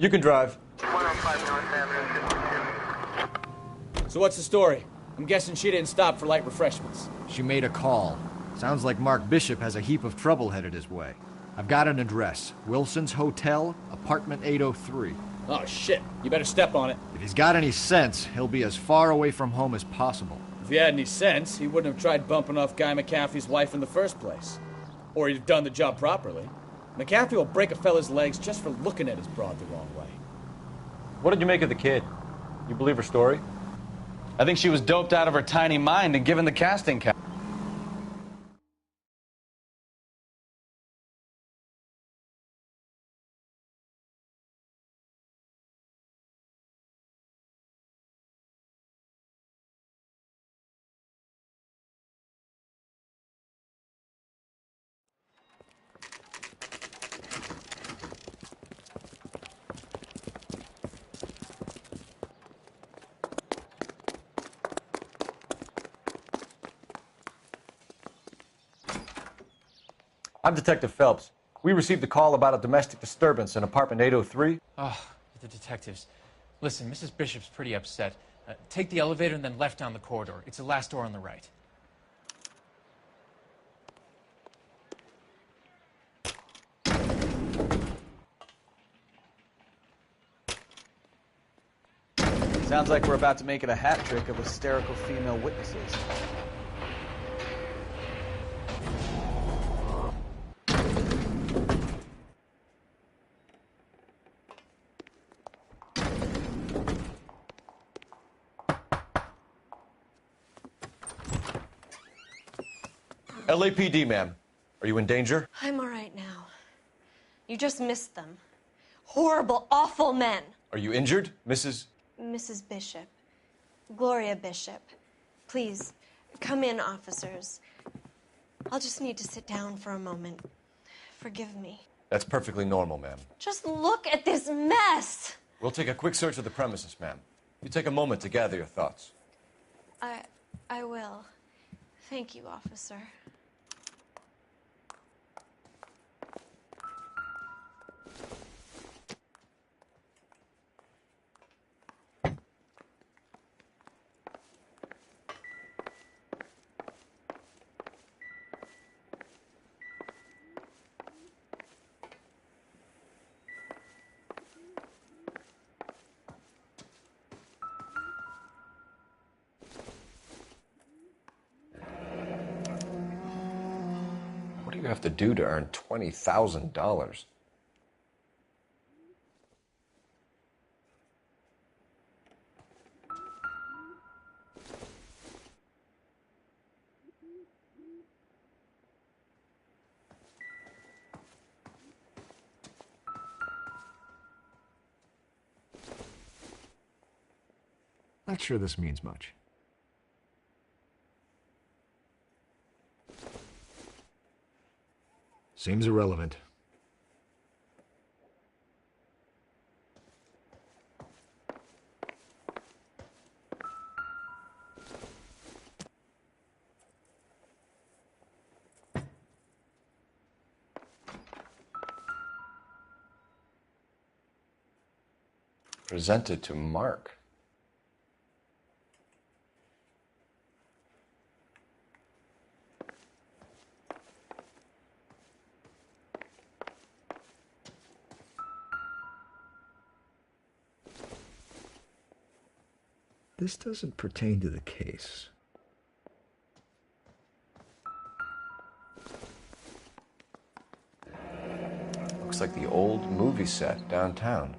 You can drive. 105 North Avenue, 52. So what's the story? I'm guessing she didn't stop for light refreshments. She made a call. Sounds like Mark Bishop has a heap of trouble headed his way. I've got an address. Wilson's Hotel, apartment 803. Oh, shit. You better step on it. If he's got any sense, he'll be as far away from home as possible. If he had any sense, he wouldn't have tried bumping off Guy McCaffrey's wife in the first place. Or he'd have done the job properly. McCaffrey will break a fella's legs just for looking at his broad the wrong way. What did you make of the kid? You believe her story? I think she was doped out of her tiny mind and given the casting couch. I'm Detective Phelps. We received a call about a domestic disturbance in apartment 803. Oh, the detectives. Listen, Mrs. Bishop's pretty upset. Take the elevator and then left down the corridor. It's the last door on the right. Sounds like we're about to make it a hat trick of hysterical female witnesses. LAPD, ma'am. Are you in danger? I'm all right now. You just missed them. Horrible, awful men. Are you injured, Mrs.? Mrs. Bishop. Gloria Bishop. Please, come in, officers. I'll just need to sit down for a moment. Forgive me. That's perfectly normal, ma'am. Just look at this mess! We'll take a quick search of the premises, ma'am. You take a moment to gather your thoughts. I will. Thank you, officer. What do you have to do to earn $20,000? Not sure this means much. Seems irrelevant. Presented to Mark. This doesn't pertain to the case. Looks like the old movie set downtown.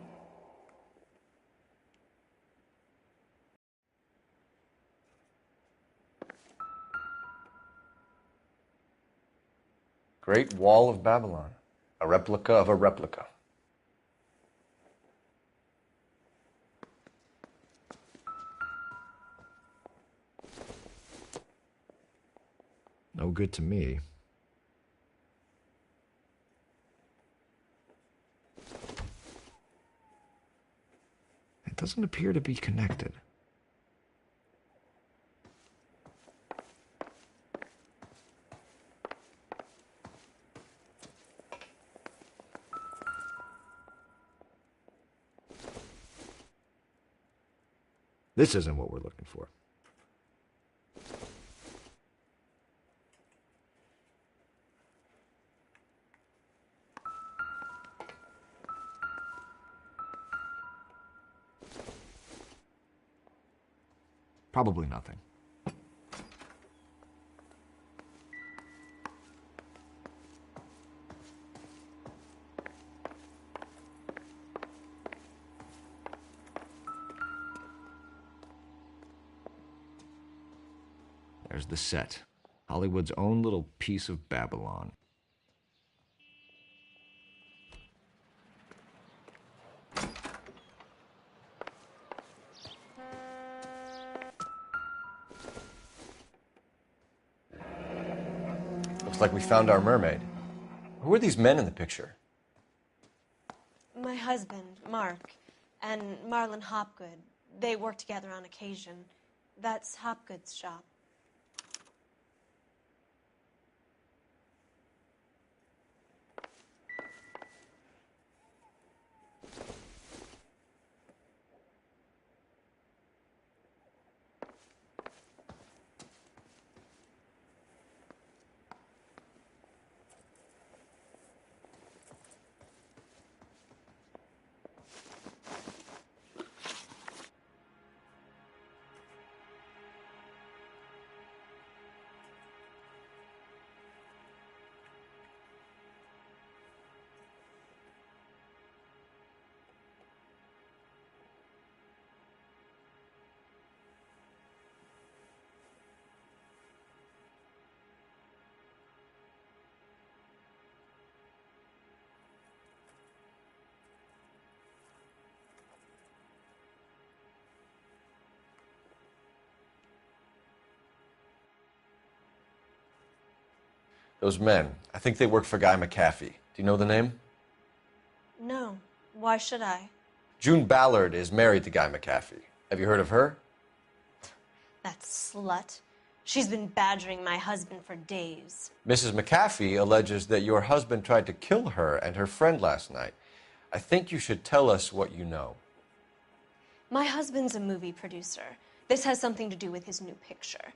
Great Wall of Babylon. A replica of a replica. No good to me. It doesn't appear to be connected. This isn't what we're looking for. Probably nothing. There's the set. Hollywood's own little piece of Babylon. Looks like we found our mermaid. Who are these men in the picture? My husband, Mark, and Marlon Hopgood. They work together on occasion. That's Hopgood's shop. Those men, I think they work for Guy McAfee. Do you know the name? No. Why should I? June Ballard is married to Guy McAfee. Have you heard of her? That slut. She's been badgering my husband for days. Mrs. McAfee alleges that your husband tried to kill her and her friend last night. I think you should tell us what you know. My husband's a movie producer. This has something to do with his new picture.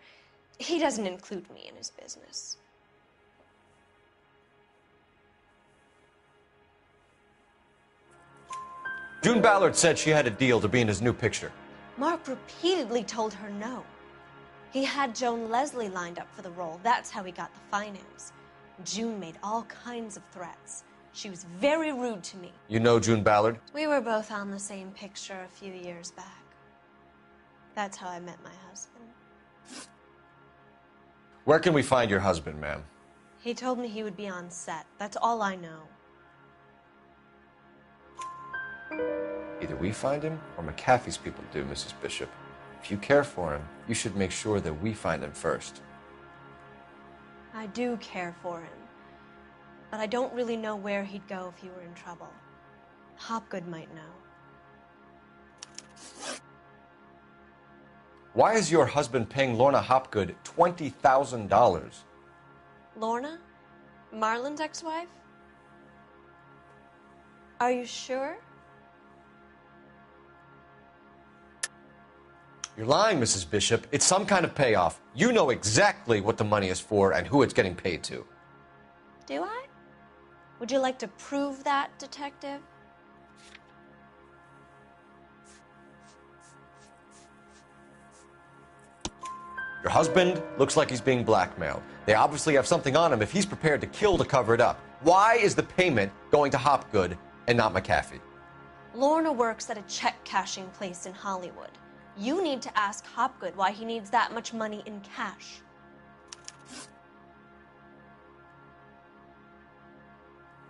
He doesn't include me in his business. June Ballard said she had a deal to be in his new picture. Mark repeatedly told her no. He had Joan Leslie lined up for the role. That's how he got the finance. June made all kinds of threats. She was very rude to me. You know June Ballard? We were both on the same picture a few years back. That's how I met my husband. Where can we find your husband, ma'am? He told me he would be on set. That's all I know. Either we find him or McAfee's people do, Mrs. Bishop. If you care for him, you should make sure that we find him first. I do care for him. But I don't really know where he'd go if he were in trouble. Hopgood might know. Why is your husband paying Lorna Hopgood $20,000? Lorna? Marlon's ex-wife? Are you sure? You're lying, Mrs. Bishop. It's some kind of payoff. You know exactly what the money is for and who it's getting paid to. Do I? Would you like to prove that, detective? Your husband looks like he's being blackmailed. They obviously have something on him if he's prepared to kill to cover it up. Why is the payment going to Hopgood and not McAfee? Lorna works at a check-cashing place in Hollywood. You need to ask Hopgood why he needs that much money in cash.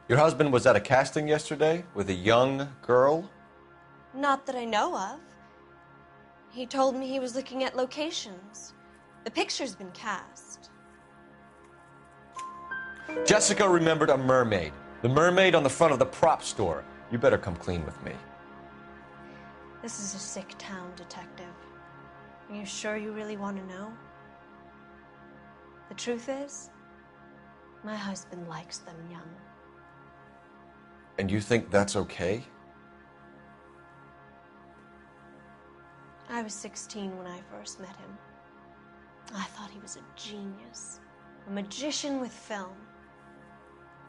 Your husband was at a casting yesterday with a young girl? Not that I know of. He told me he was looking at locations. The picture's been cast. Jessica remembered a mermaid. The mermaid on the front of the prop store. You better come clean with me. This is a sick town, detective. Are you sure you really want to know? The truth is, my husband likes them young. And you think that's okay? I was 16 when I first met him. I thought he was a genius, a magician with film.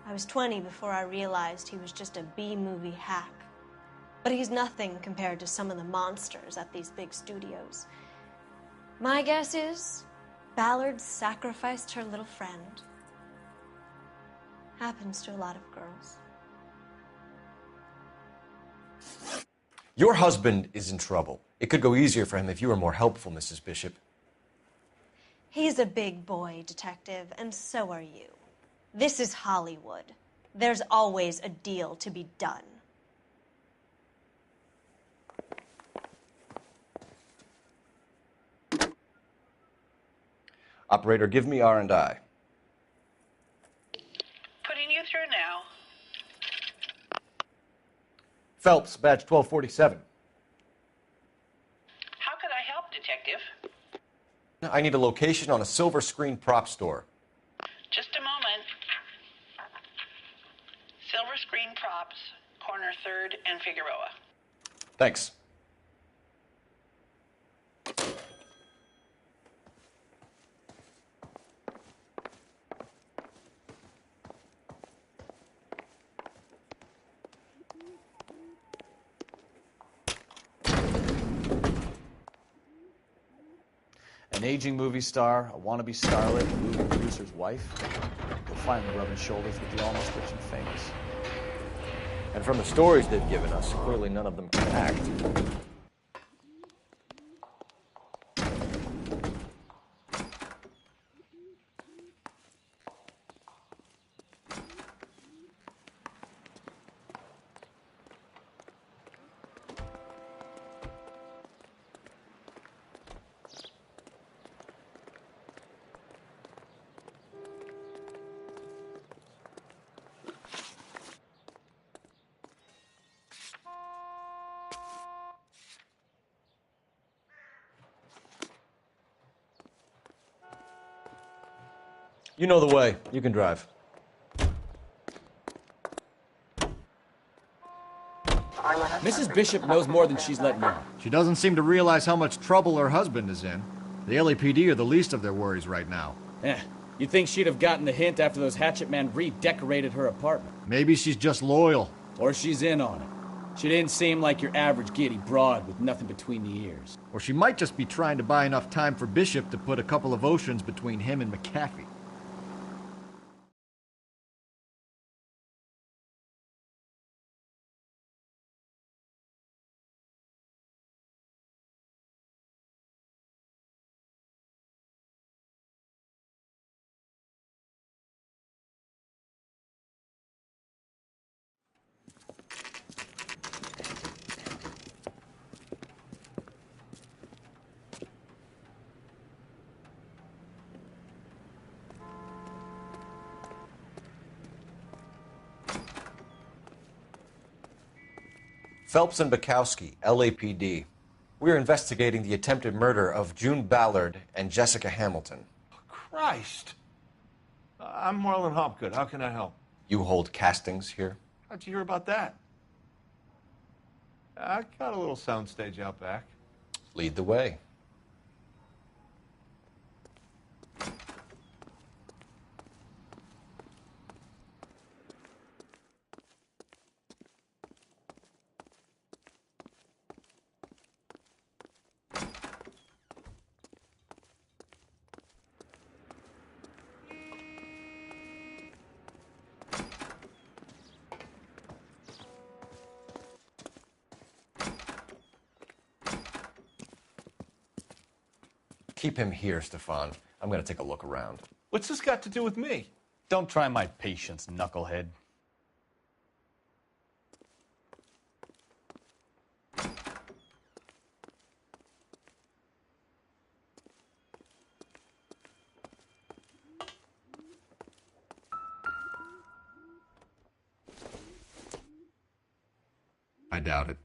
I was 20 before I realized he was just a B-movie hack. But he's nothing compared to some of the monsters at these big studios. My guess is Ballard sacrificed her little friend. Happens to a lot of girls. Your husband is in trouble. It could go easier for him if you were more helpful, Mrs. Bishop. He's a big boy, Detective, and so are you. This is Hollywood. There's always a deal to be done. Operator, give me R&I. Putting you through now. Phelps, badge 1247. How could I help, Detective? I need a location on a silver screen prop store. Just a moment. Silver Screen Props, corner 3rd and Figueroa. Thanks. An aging movie star, a wannabe starlet, a movie producer's wife. You'll find me rubbing shoulders with the almost rich and famous. And from the stories they've given us, clearly none of them can act. You know the way. You can drive. Mrs. Bishop knows more than she's letting on. She doesn't seem to realize how much trouble her husband is in. The LAPD are the least of their worries right now. You'd think she'd have gotten the hint after those hatchet men redecorated her apartment. Maybe she's just loyal. Or she's in on it. She didn't seem like your average giddy broad with nothing between the ears. Or she might just be trying to buy enough time for Bishop to put a couple of oceans between him and McAfee. Phelps and Bukowski, LAPD. We're investigating the attempted murder of June Ballard and Jessica Hamilton. Christ. I'm Marlon Hopgood. How can I help? You hold castings here? How'd you hear about that? I got a little soundstage out back. Lead the way. Keep him here, Stefan. I'm going to take a look around. What's this got to do with me? Don't try my patience, knucklehead. I doubt it.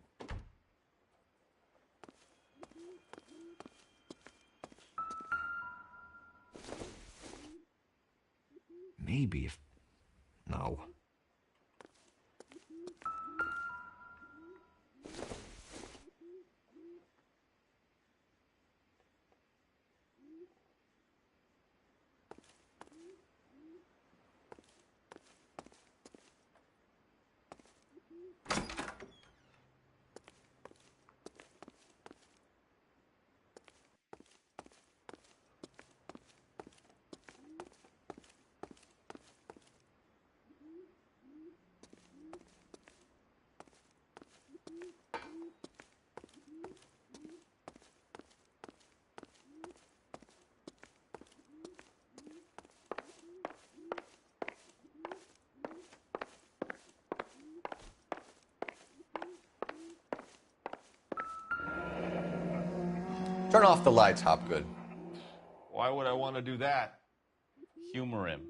Maybe if... No. Turn off the lights, Hopgood. Why would I want to do that? Humor him.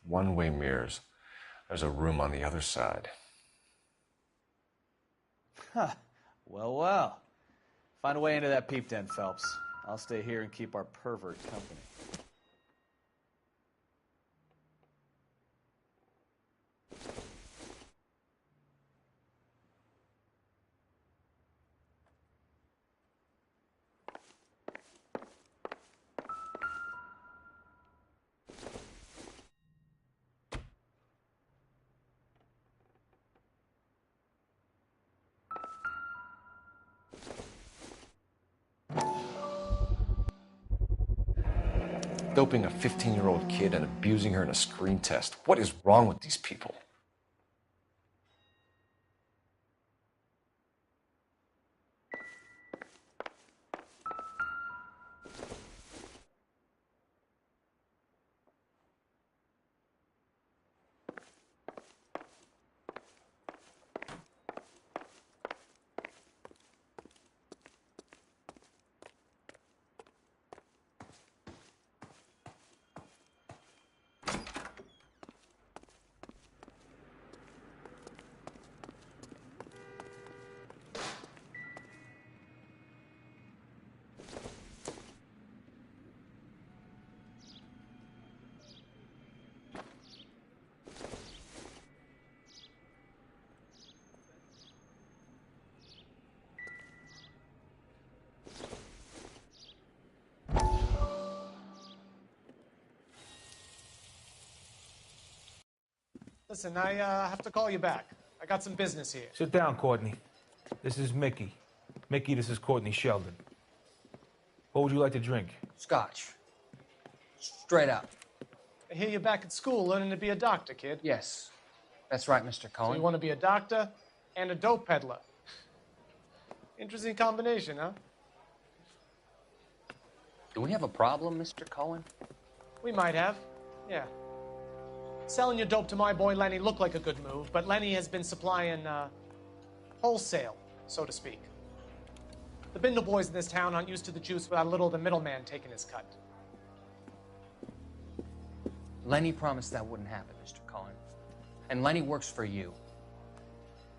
One-way mirrors. There's a room on the other side. Well, well. Find a way into that peep den, Phelps. I'll stay here and keep our pervert company. Doping a 15-year-old kid and abusing her in a screen test. What is wrong with these people? Listen, I have to call you back. I got some business here. Sit down, Courtney. This is Mickey. Mickey, this is Courtney Sheldon. What would you like to drink? Scotch. Straight up. I hear you're back at school learning to be a doctor, kid. Yes. That's right, Mr. So Cohen. you want to be a doctor and a dope peddler. Interesting combination, huh? Do we have a problem, Mr. Cohen? We might have. Yeah. Selling your dope to my boy Lenny looked like a good move, but Lenny has been supplying wholesale, so to speak. The Bindle boys in this town aren't used to the juice without a little of the middleman taking his cut. Lenny promised that wouldn't happen, Mr. Cohen. And Lenny works for you.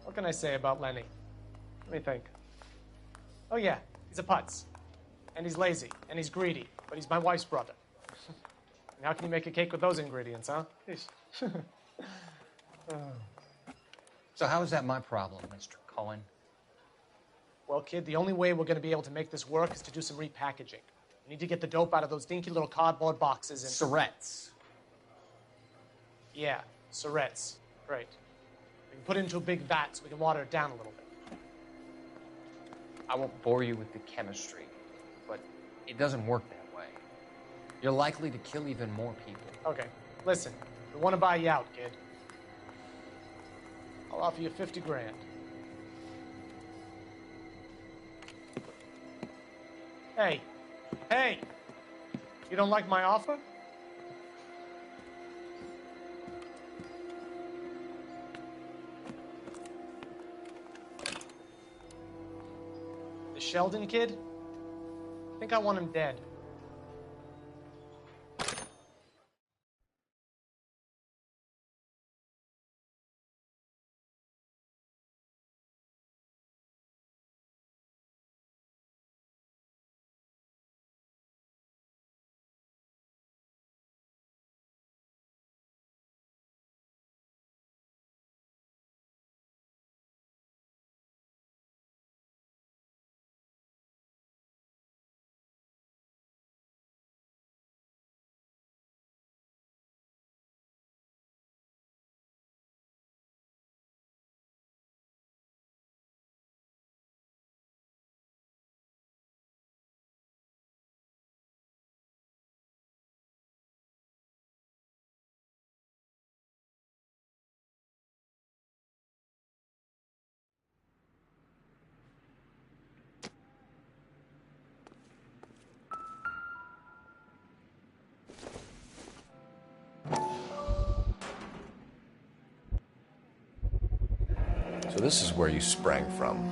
What can I say about Lenny? Let me think. Oh yeah, he's a putz. And he's lazy, and he's greedy, but he's my wife's brother. And how can you make a cake with those ingredients, huh? So how is that my problem, Mr. Cohen? Well, kid, the only way we're going to be able to make this work is to do some repackaging. We need to get the dope out of those dinky little cardboard boxes and... Surrettes. Yeah, Surrettes. Right. We can put it into a big vat so we can water it down a little bit. I won't bore you with the chemistry, but it doesn't work that way. You're likely to kill even more people. Okay, listen. We want to buy you out, kid. I'll offer you 50 grand. Hey. Hey! You don't like my offer? The Sheldon kid? I think I want him dead. So this is where you sprang from.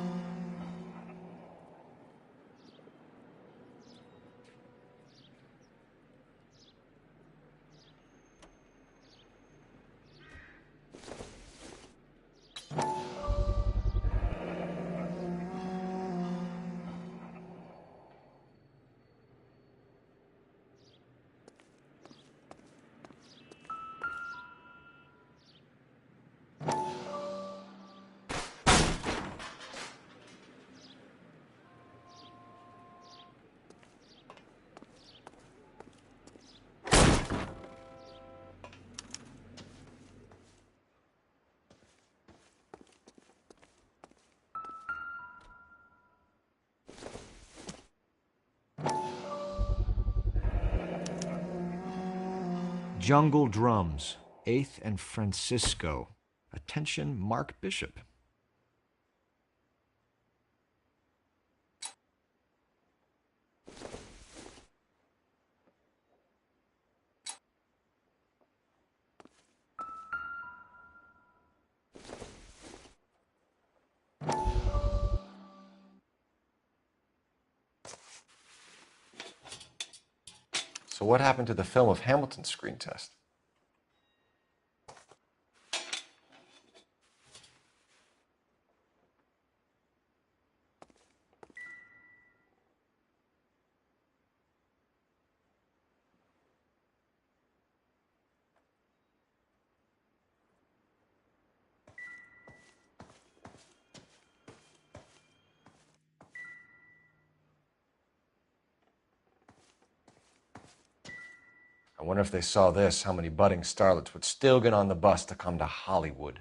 Jungle Drums, 8th and Francisco. Attention, Mark Bishop. So what happened to the film of Hamilton's screen test? I wonder if they saw this, how many budding starlets would still get on the bus to come to Hollywood.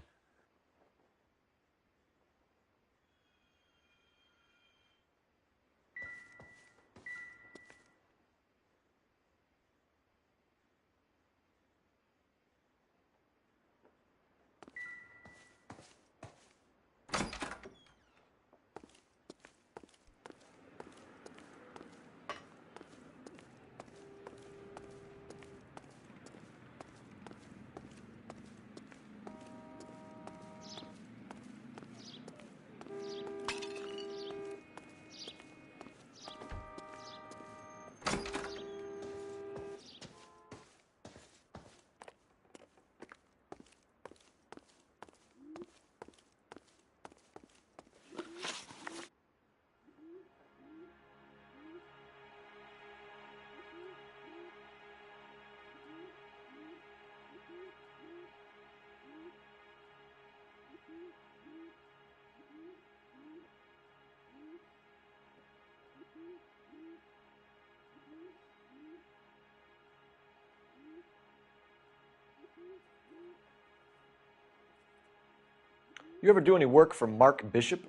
You ever do any work for Mark Bishop?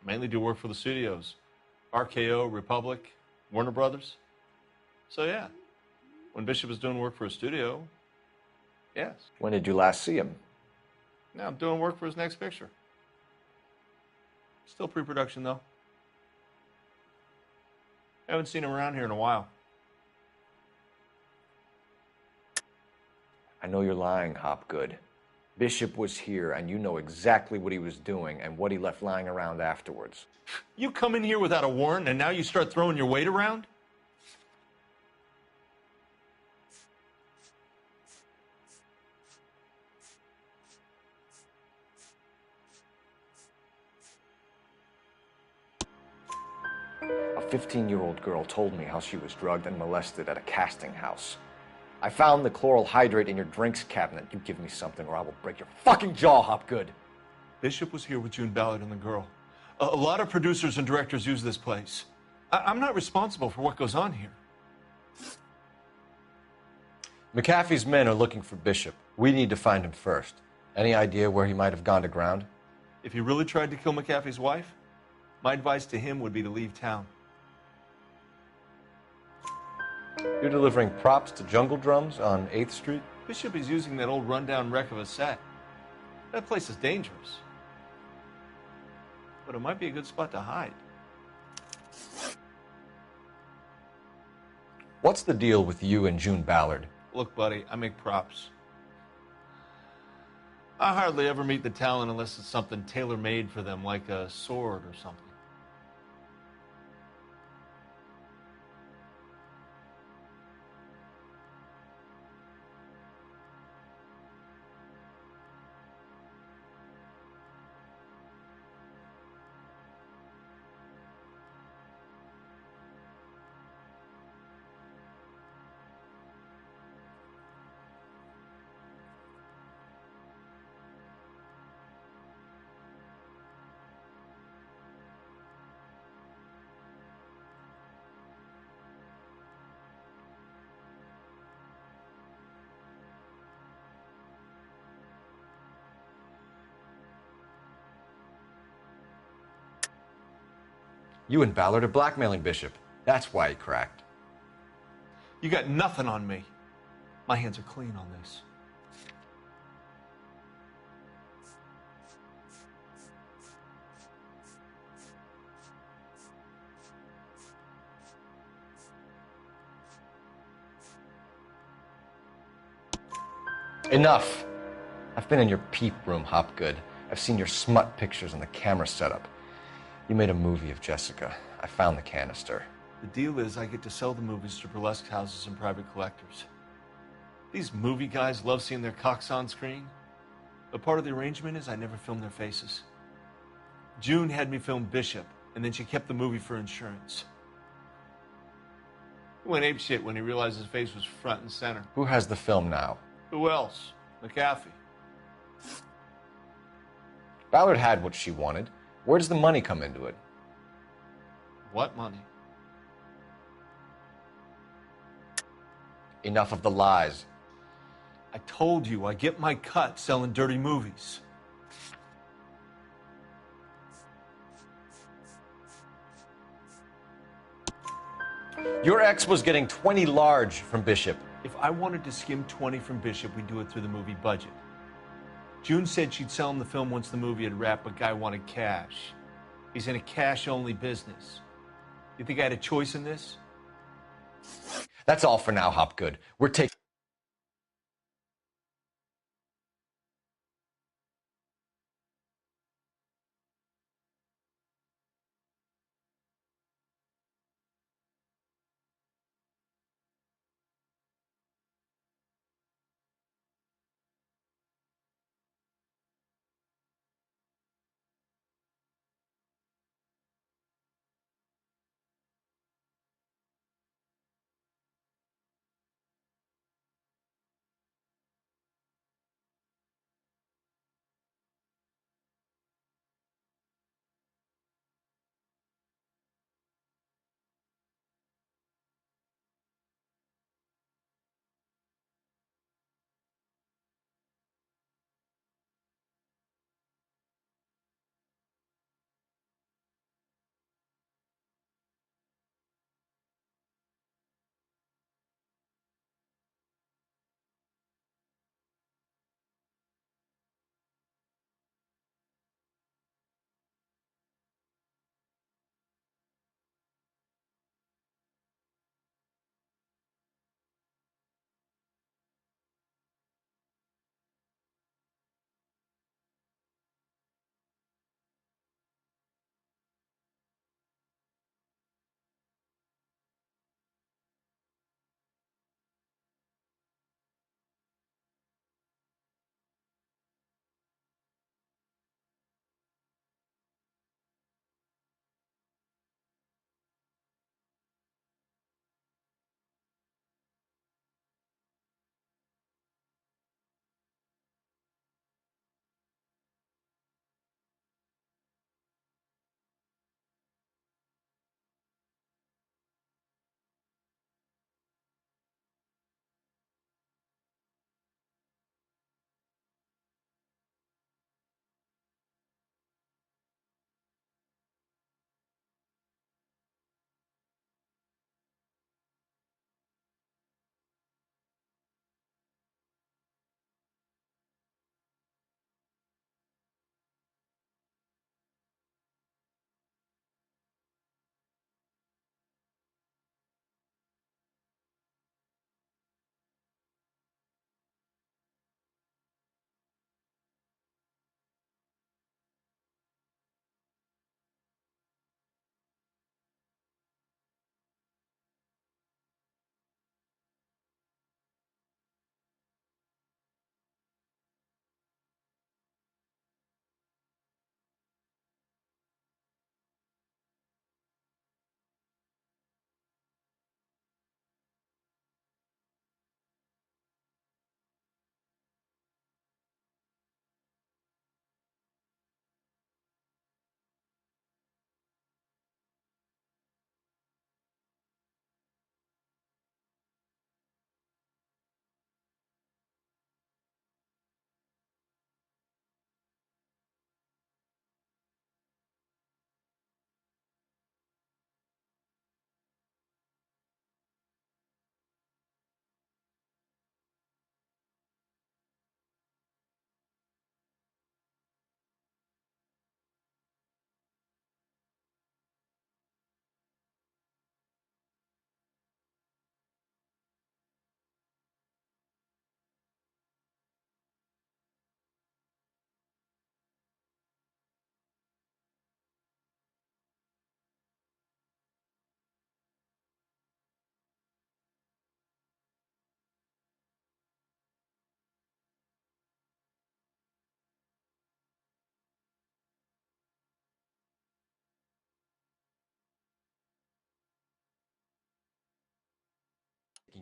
Mainly do work for the studios. RKO, Republic, Warner Brothers. So yeah, when Bishop was doing work for a studio, yes. When did you last see him? Now I'm doing work for his next picture. Still pre-production though. Haven't seen him around here in a while. I know you're lying, Hopgood. Bishop was here, and you know exactly what he was doing and what he left lying around afterwards. You come in here without a warrant, and now you start throwing your weight around? A 15-year-old girl told me how she was drugged and molested at a casting house. I found the chloral hydrate in your drinks cabinet. You give me something or I will break your fucking jaw, Hopgood. Bishop was here with June Ballard and the girl. A lot of producers and directors use this place. I'm not responsible for what goes on here. McAfee's men are looking for Bishop. We need to find him first. Any idea where he might have gone to ground? If he really tried to kill McAfee's wife, my advice to him would be to leave town. You're delivering props to Jungle Drums on 8th Street? Bishop is using that old rundown wreck of a set. That place is dangerous. But it might be a good spot to hide. What's the deal with you and June Ballard? Look, buddy, I make props. I hardly ever meet the talent unless it's something tailor-made for them, like a sword or something. You and Ballard are blackmailing Bishop. That's why he cracked. You got nothing on me. My hands are clean on this. Enough! I've been in your peep room, Hopgood. I've seen your smut pictures and the camera setup. You made a movie of Jessica. I found the canister. The deal is I get to sell the movies to burlesque houses and private collectors. These movie guys love seeing their cocks on screen, but part of the arrangement is I never film their faces. June had me film Bishop, and then she kept the movie for insurance. He went apeshit when he realized his face was front and center. Who has the film now? Who else? McAfee. Ballard had what she wanted. Where does the money come into it? What money? Enough of the lies. I told you, I get my cut selling dirty movies. Your ex was getting 20 large from Bishop. If I wanted to skim 20 from Bishop, we'd do it through the movie budget. June said she'd sell him the film once the movie had wrapped, but Guy wanted cash. He's in a cash-only business. You think I had a choice in this? That's all for now, Hopgood. We're taking...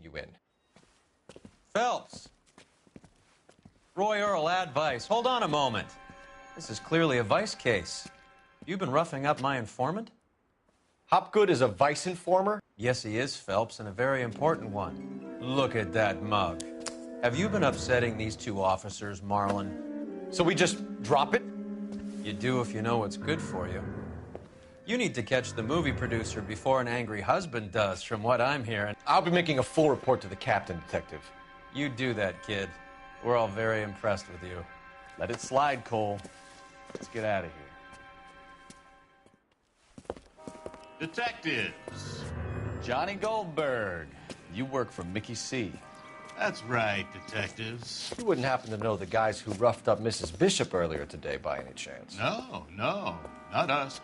you in. Phelps! Roy Earl, Ad Vice. Hold on a moment. This is clearly a Vice case. You've been roughing up my informant? Hopgood is a Vice informer? Yes, he is, Phelps, and a very important one. Look at that mug. Have you been upsetting these two officers, Marlin? So we just drop it? You do if you know what's good for you. You need to catch the movie producer before an angry husband does, from what I'm hearing. I'll be making a full report to the captain, Detective. You do that, kid. We're all very impressed with you. Let it slide, Cole. Let's get out of here. Detectives. Johnny Goldberg. You work for Mickey C. That's right, detectives. You wouldn't happen to know the guys who roughed up Mrs. Bishop earlier today by any chance? No, not us.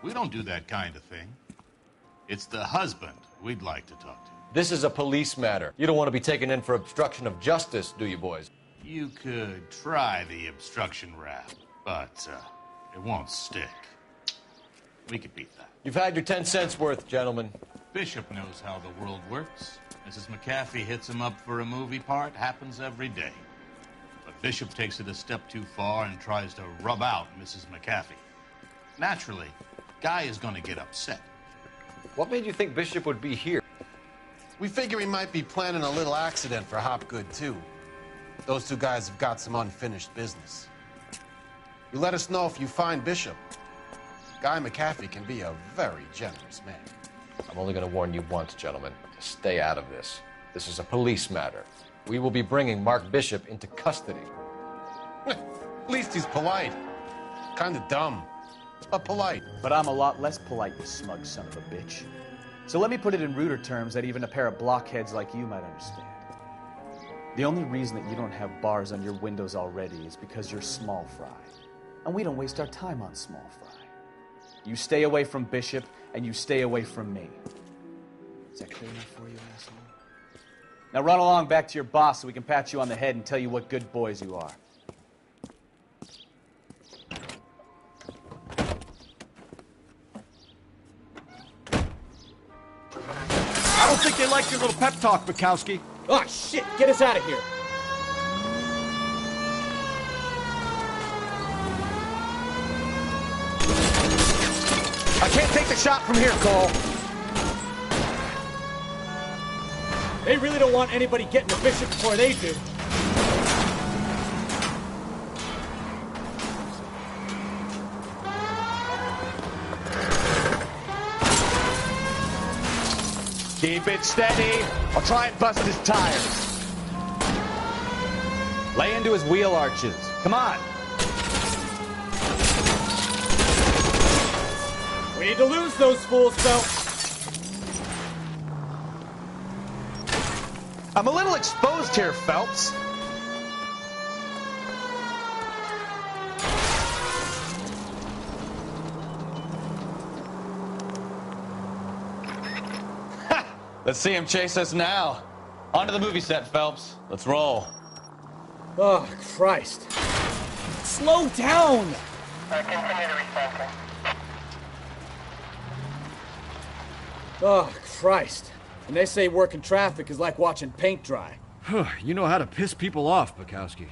We don't do that kind of thing. It's the husband we'd like to talk to. This is a police matter. You don't want to be taken in for obstruction of justice, do you, boys? You could try the obstruction rap, but it won't stick. We could beat that. You've had your 10 cents worth, gentlemen. Bishop knows how the world works. Mrs. McAfee hits him up for a movie part. Happens every day. But Bishop takes it a step too far and tries to rub out Mrs. McAfee. Naturally, Guy is going to get upset. What made you think Bishop would be here? We figure he might be planning a little accident for Hopgood, too. Those two guys have got some unfinished business. You let us know if you find Bishop. Guy McAfee can be a very generous man. I'm only going to warn you once, gentlemen. Stay out of this. This is a police matter. We will be bringing Mark Bishop into custody. At least he's polite. Kind of dumb, but polite. But I'm a lot less polite, you smug son of a bitch. So let me put it in ruder terms that even a pair of blockheads like you might understand. The only reason that you don't have bars on your windows already is because you're small fry. And we don't waste our time on small fry. You stay away from Bishop, and you stay away from me. Is that clear enough for you, asshole? Now run along back to your boss so we can pat you on the head and tell you what good boys you are. I don't think they like your little pep talk, Bukowski. Oh, shit! Get us out of here! I can't take the shot from here, Cole. They really don't want anybody getting to Bishop before they do. Keep it steady. I'll try and bust his tires. Lay into his wheel arches. Come on. We need to lose those fools, Phelps. I'm a little exposed here, Phelps. Let's see him chase us now. Onto the movie set, Phelps. Let's roll. Oh, Christ. Slow down! Continue to respond. Oh, Christ. And they say working traffic is like watching paint dry. You know how to piss people off, Bukowski.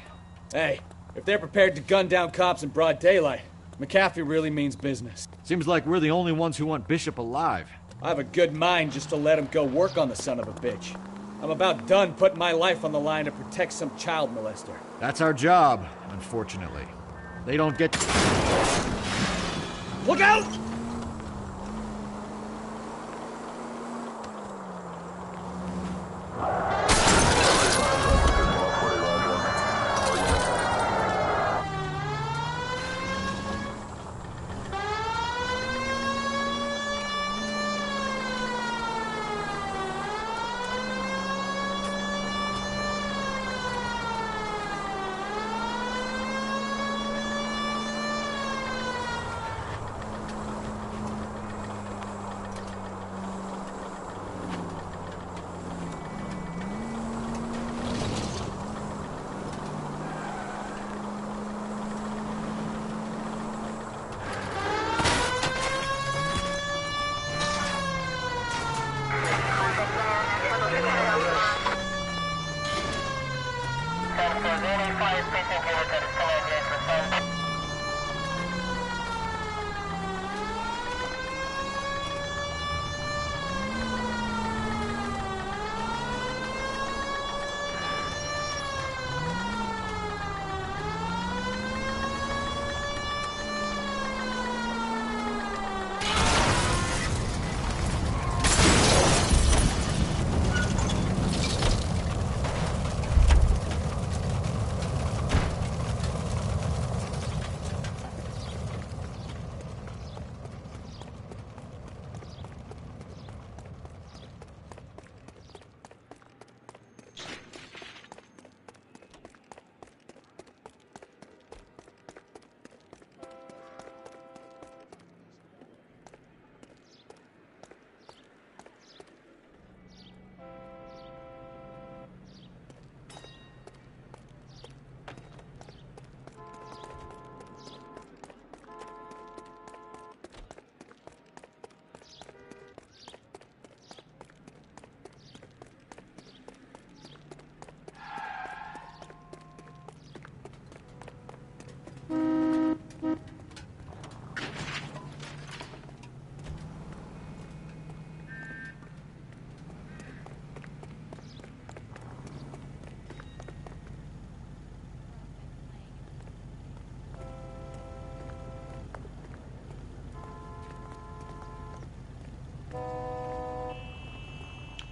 Hey, if they're prepared to gun down cops in broad daylight, McAfee really means business. Seems like we're the only ones who want Bishop alive. I have a good mind just to let him go work on the son of a bitch. I'm about done putting my life on the line to protect some child molester. That's our job, unfortunately. They don't get... Look out!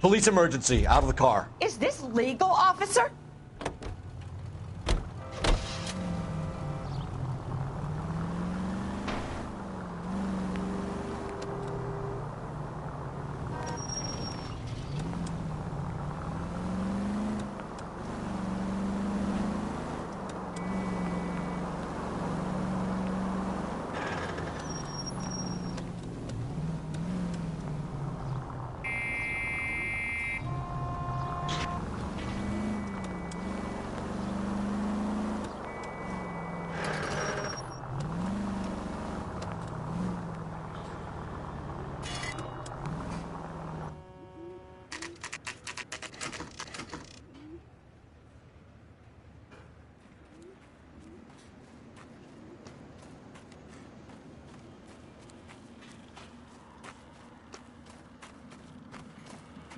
Police emergency. Out of the car. Is this legal, officer?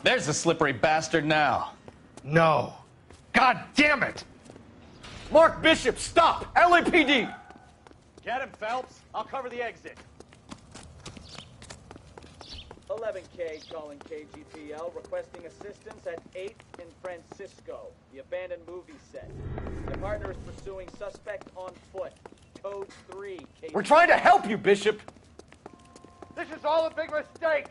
There's the slippery bastard now. No. God damn it! Mark Bishop, stop! LAPD! Get him, Phelps. I'll cover the exit. 11K calling KGPL, requesting assistance at 8th in Francisco, the abandoned movie set. My partner is pursuing suspect on foot. Code 3. We're trying to help you, Bishop! This is all a big mistake!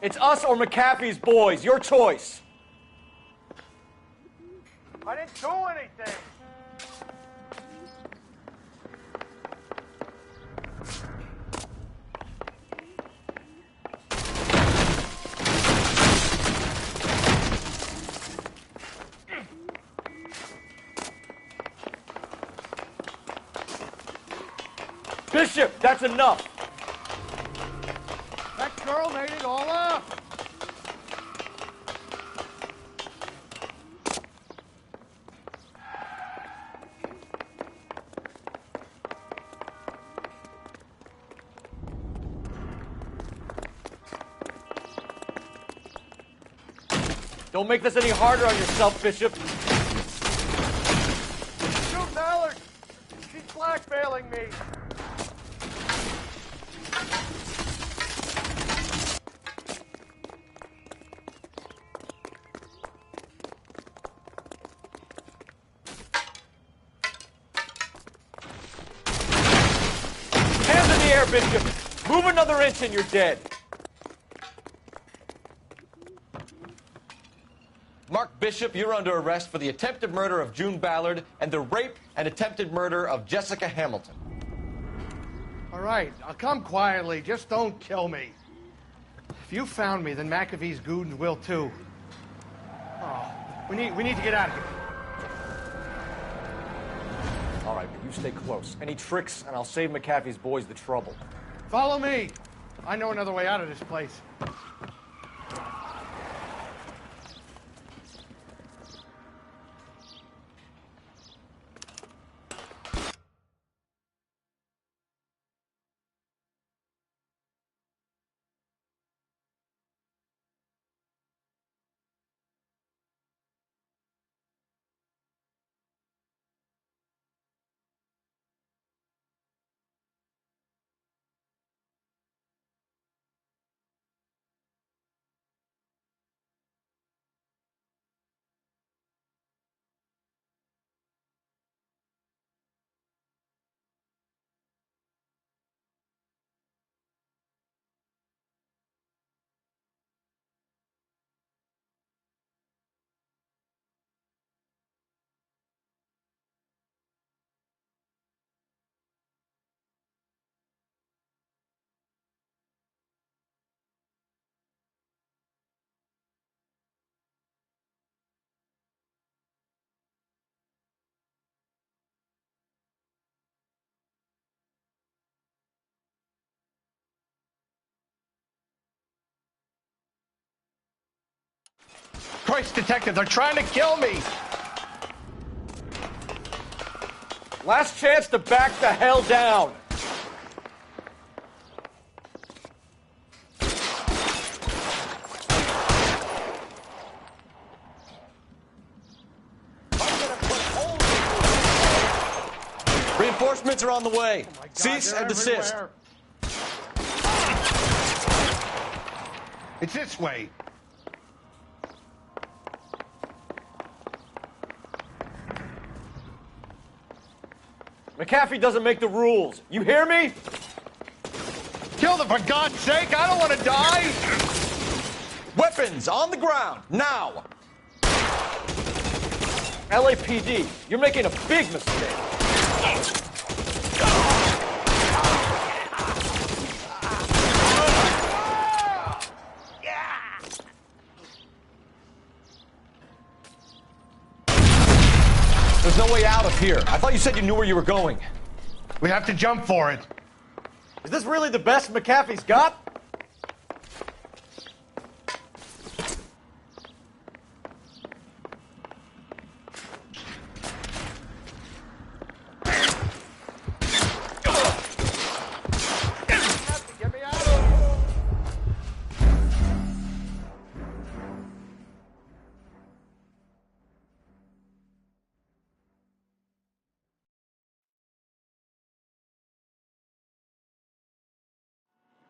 It's us or McAfee's boys. Your choice. I didn't do anything. Bishop, that's enough. That girl made it all up. Don't make this any harder on yourself, Bishop. Shoot Mallard. She's blackmailing me. Hands in the air, Bishop. Move another inch and you're dead. Mark Bishop, you're under arrest for the attempted murder of June Ballard and the rape and attempted murder of Jessica Hamilton. All right, I'll come quietly. Just don't kill me. If you found me, then McAfee's goons will too. Oh, we need to get out of here. All right, but you stay close. Any tricks, and I'll save McAfee's boys the trouble. Follow me. I know another way out of this place. Christ, Detective, they're trying to kill me! Last chance to back the hell down. Reinforcements are on the way. Oh my God, Cease they're and desist. everywhere. It's this way. McAfee doesn't make the rules. You hear me? Kill them, for God's sake! I don't want to die! Weapons on the ground, now! LAPD, you're making a big mistake. There's no way out of here. I thought you said you knew where you were going. We have to jump for it. Is this really the best McAfee's got?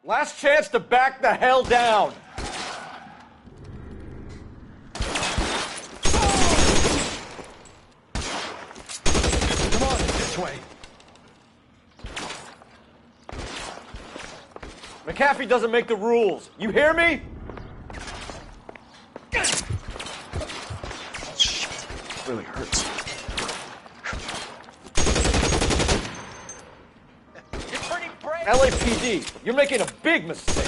Last chance to back the hell down. Come on, this way. McAfee doesn't make the rules. You hear me? Really hurts. LAPD, you're making a big mistake.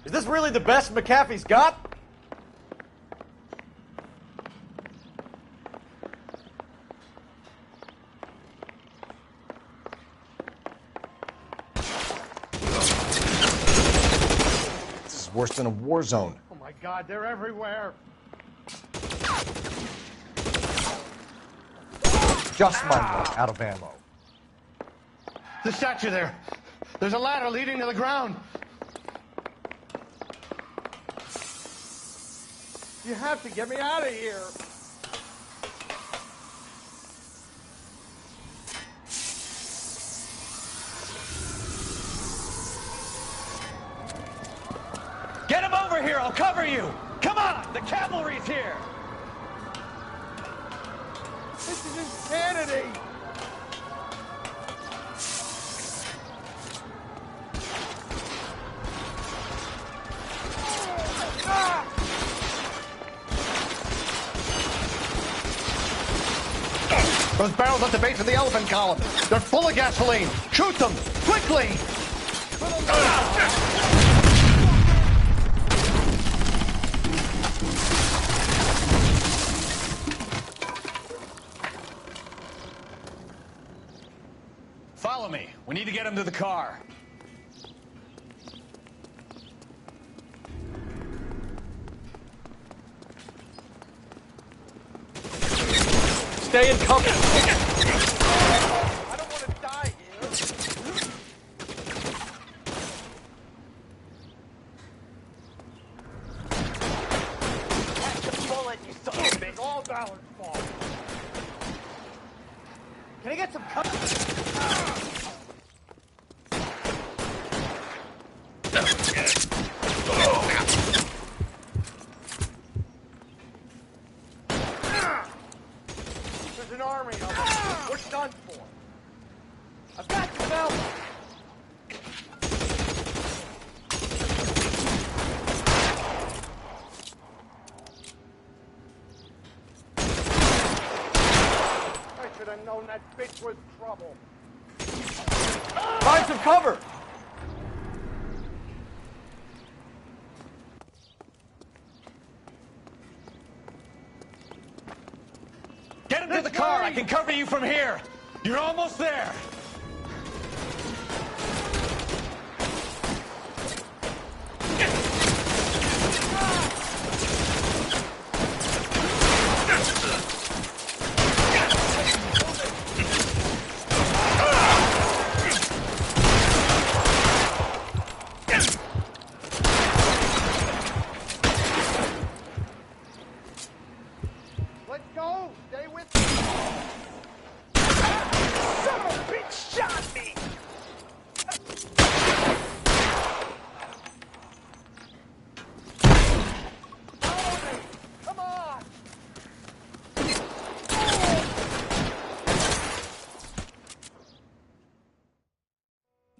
Is this really the best McAfee's got? Worse than a war zone. Oh my God, they're everywhere. Just my luck, out of ammo. The statue there. There's a ladder leading to the ground. You have to get me out of here. Get him over here, I'll cover you! Come on, the cavalry's here! This is insanity. Those barrels at the base of the elephant column. They're full of gasoline. Shoot them! Quickly! Follow me. We need to get him to the car. Stay in cover. I don't want to die here. Catch a bullet, you son of a bitch. All Ballard's fault. Can I get some cover? There's an army of them. We're done for. I've got you, Mel. I should have known that bitch was trouble. Find some cover. Get him to the car. I can cover you from here. You're almost there.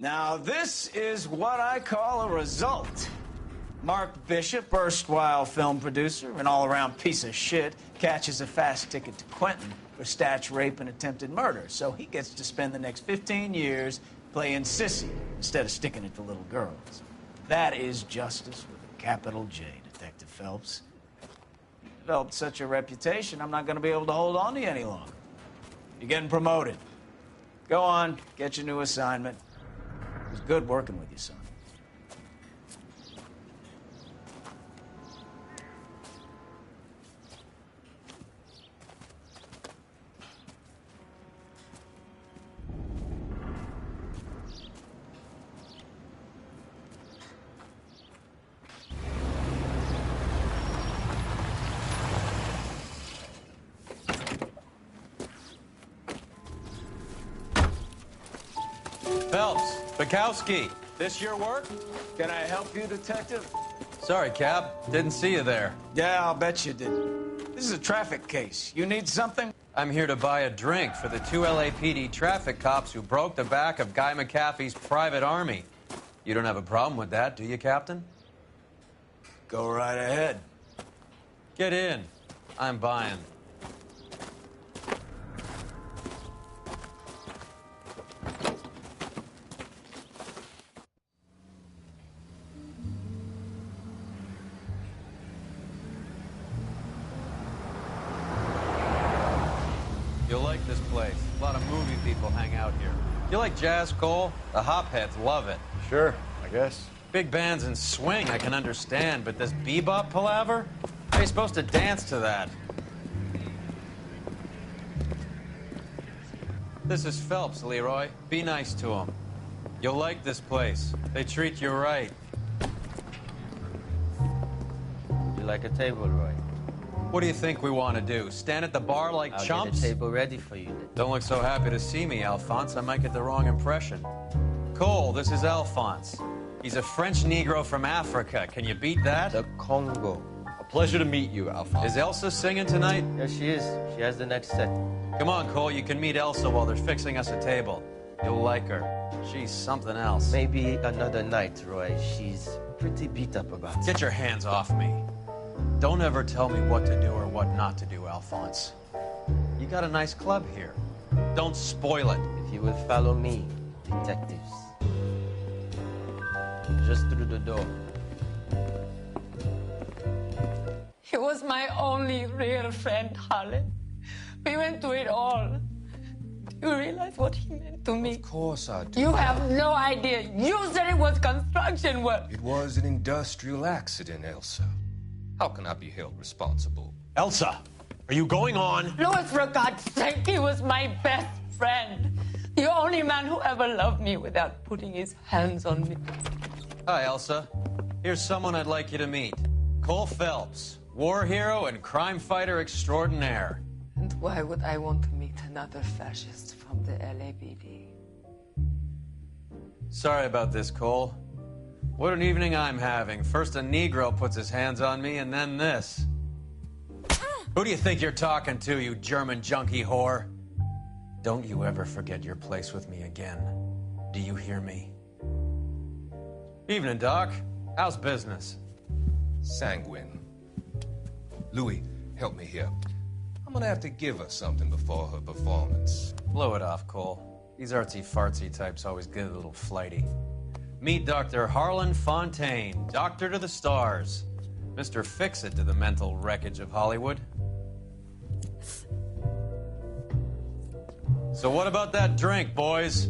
Now, this is what I call a result. Mark Bishop, erstwhile film producer, an all-around piece of shit, catches a fast ticket to Quentin for snatch, rape, and attempted murder. So he gets to spend the next 15 years playing sissy instead of sticking it to little girls. That is justice with a capital J, Detective Phelps. You developed such a reputation, I'm not going to be able to hold on to you any longer. You're getting promoted. Go on, get your new assignment. It was good working with you, son. Phelps, Bukowski, this your work? Can I help you, Detective? Sorry, Cap. Didn't see you there. Yeah, I'll bet you didn't. This is a traffic case. You need something? I'm here to buy a drink for the 2 LAPD traffic cops who broke the back of Guy McAfee's private army. You don't have a problem with that, do you, Captain? Go right ahead. Get in. I'm buying. You'll like this place. A lot of movie people hang out here. You like jazz, Cole? The hopheads love it. Sure, I guess. Big bands and swing, I can understand, but this bebop palaver? How are you supposed to dance to that? This is Phelps, Leroy. Be nice to him. You'll like this place. They treat you right. You like a table, Roy? What do you think we want to do? Stand at the bar like I'll chumps? get a table ready for you. Don't look so happy to see me, Alphonse. I might get the wrong impression. Cole, this is Alphonse. He's a French Negro from Africa. Can you beat that? The Congo. A pleasure to meet you, Alphonse. Is Elsa singing tonight? Yes, she is. She has the next set. Come on, Cole. You can meet Elsa while they're fixing us a table. You'll like her. She's something else. Maybe another night, Roy. She's pretty beat up about it. Get your hands off me. Don't ever tell me what to do or what not to do, Alphonse. You got a nice club here. Don't spoil it. If you will follow me, detectives. Just through the door. He was my only real friend, Harlan. We went through it all. Do you realize what he meant to me? Of course I do. You have no idea. You said it was construction work. It was an industrial accident, Elsa. How can I be held responsible? Elsa, are you going on? Louis, for God's sake, he was my best friend. The only man who ever loved me without putting his hands on me. Hi, Elsa. Here's someone I'd like you to meet. Cole Phelps, war hero and crime fighter extraordinaire. And why would I want to meet another fascist from the LAPD? Sorry about this, Cole. What an evening I'm having. First a Negro puts his hands on me, and then this. Who do you think you're talking to, you German junkie whore? Don't you ever forget your place with me again. Do you hear me? Evening, Doc. How's business? Sanguine. Louis, help me here. I'm gonna have to give her something before her performance. Blow it off, Cole. These artsy-fartsy types always get a little flighty. Meet Dr. Harlan Fontaine, doctor to the stars. Mr. Fix-It to the mental wreckage of Hollywood. So what about that drink, boys?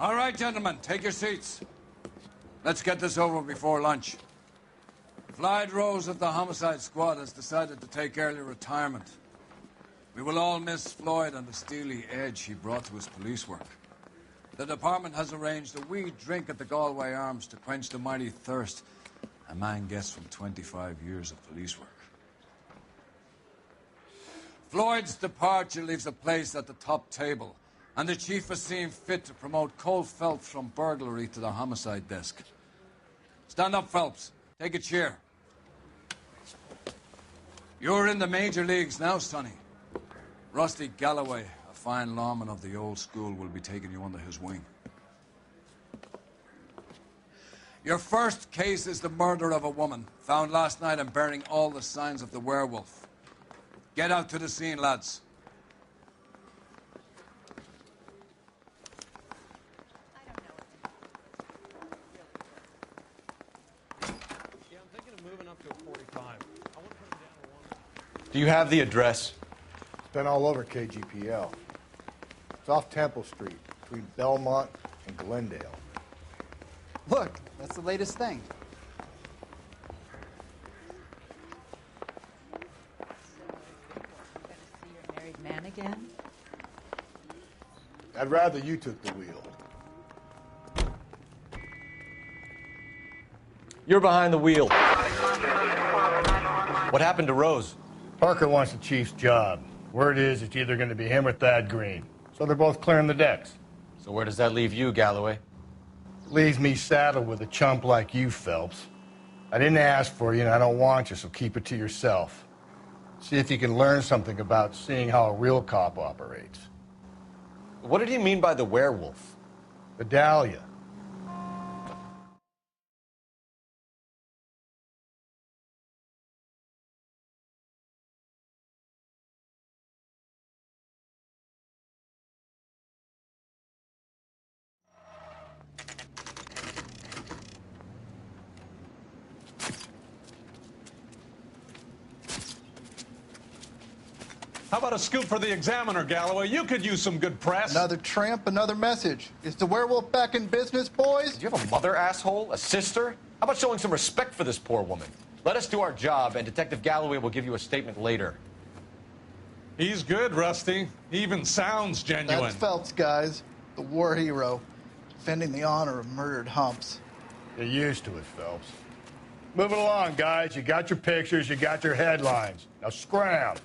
All right, gentlemen, take your seats. Let's get this over before lunch. Floyd Rose of the Homicide Squad has decided to take early retirement. We will all miss Floyd and the steely edge he brought to his police work. The department has arranged a wee drink at the Galway Arms to quench the mighty thirst a man gets from 25 years of police work. Floyd's departure leaves a place at the top table, and the chief has seen fit to promote Cole Phelps from burglary to the homicide desk. Stand up, Phelps. Take a chair. You're in the major leagues now, Sonny. Rusty Galloway, a fine lawman of the old school, will be taking you under his wing. Your first case is the murder of a woman, found last night and bearing all the signs of the werewolf. Get out to the scene, lads. Do you have the address? It's been all over KGPL. It's off Temple Street, between Belmont and Glendale. Look, that's the latest thing. Married man again? I'd rather you took the wheel. You're behind the wheel. What happened to Rose? Parker wants the chief's job. Word is it's either going to be him or Thad Green. So they're both clearing the decks. So where does that leave you, Galloway? Leaves me saddled with a chump like you, Phelps. I didn't ask for you, and I don't want you, so keep it to yourself. See if you can learn something about seeing how a real cop operates. What did he mean by the werewolf? Vidalia. How about a scoop for the Examiner, Galloway? You could use some good press. Another tramp, another message. Is the werewolf back in business, boys? Do you have a mother, asshole? A sister? How about showing some respect for this poor woman? Let us do our job, and Detective Galloway will give you a statement later. He's good, Rusty. He even sounds genuine. That's Phelps, guys. The war hero. Defending the honor of murdered humps. You're used to it, Phelps. Move it along, guys. You got your pictures, you got your headlines. Now scram.